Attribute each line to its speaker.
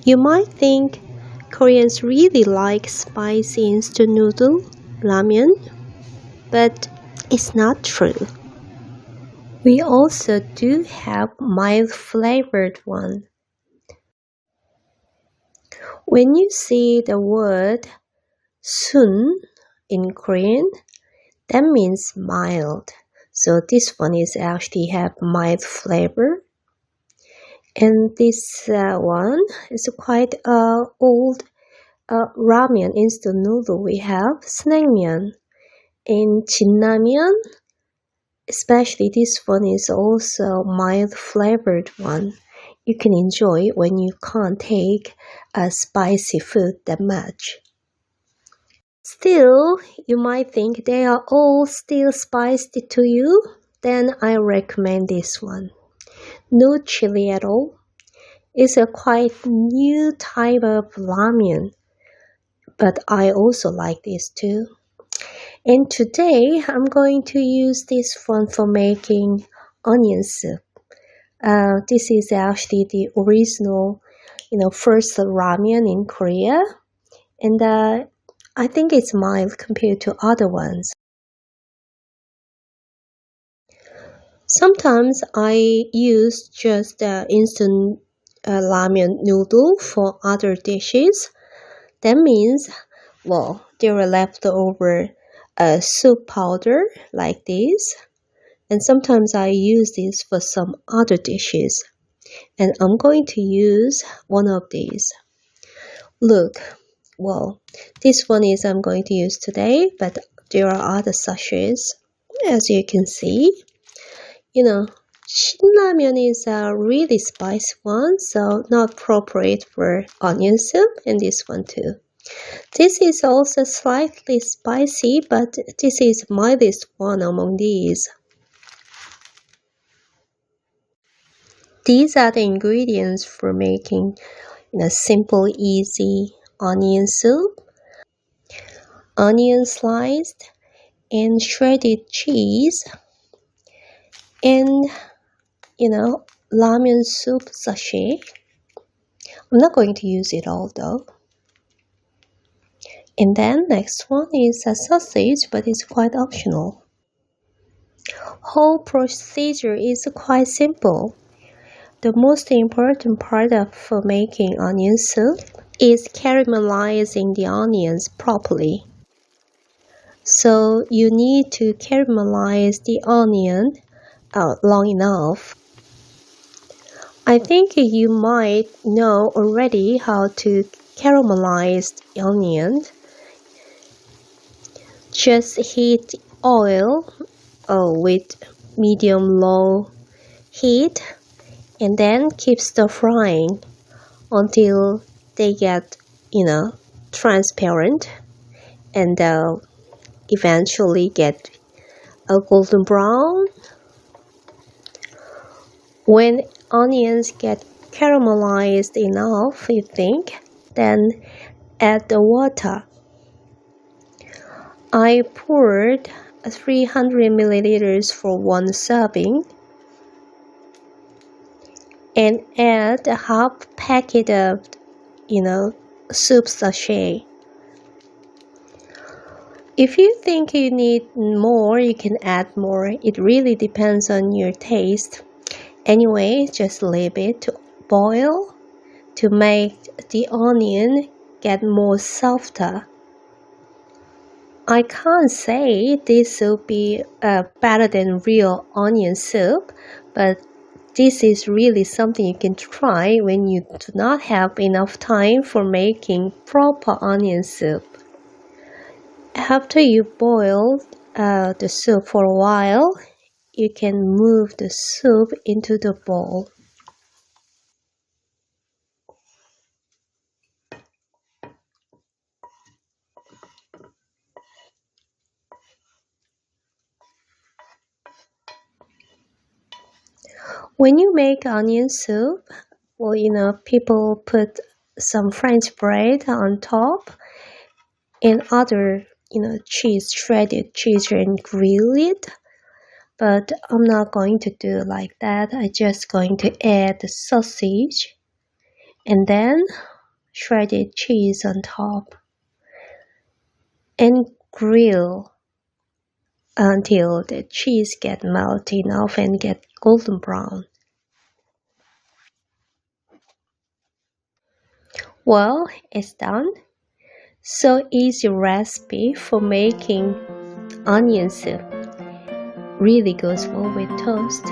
Speaker 1: You might think Koreans really like spicy instant noodle, ramen, but it's not true. We also do have mild flavored one. When you see the word sun in Korean, that means mild. So this one is actually have mild flavor. And this one is quite old ramen instant noodle. We have snangmyeon. In Jinnamyeon, especially this one is also mild flavored one. You can enjoy when you can't take a spicy food that much. Still, you might think they are all still spicy to you. Then I recommend this one. No chili at all. It's a quite new type of ramen, but I also like this too. And today I'm going to use this one for making onion soup. This is actually the original, first ramen in Korea, and I think it's mild compared to other ones. Sometimes I use just instant ramen noodle for other dishes. That means, well, there are leftover soup powder like this. And sometimes I use this for some other dishes. And I'm going to use one of these. Look, well, this one is I'm going to use today, but there are other sachets, as you can see. Shinramen is a really spicy one, so not appropriate for onion soup, and this one too. This is also slightly spicy, but this is mildest one among these. These are the ingredients for making simple, easy onion soup. Onion sliced and shredded cheese and ramen soup sachet. I'm not going to use it all though. And then next one is a sausage, but it's quite optional. Whole procedure is quite simple. The most important part of making onion soup is caramelizing the onions properly. So you need to caramelize the onion long enough. I think you might know already how to caramelize the onion. Just heat oil with medium-low heat and then keep stir frying until they get, transparent and eventually get a golden brown. When onions get caramelized enough, you think, then add the water. I poured 300 milliliters for one serving and add a half packet of, soup sachet. If you think you need more, you can add more. It really depends on your taste. Anyway, just leave it to boil to make the onion get more softer. I can't say this will be better than real onion soup, but this is really something you can try when you do not have enough time for making proper onion soup. After you boil the soup for a while, you can move the soup into the bowl. When you make onion soup, people put some French bread on top and other, cheese, shredded cheese and grill it. But I'm not going to do it like that. I'm just going to add the sausage and then shredded cheese on top, and grill until the cheese gets melted enough and get golden brown. Well, it's done. So easy recipe for making onion soup. Really goes well with toast.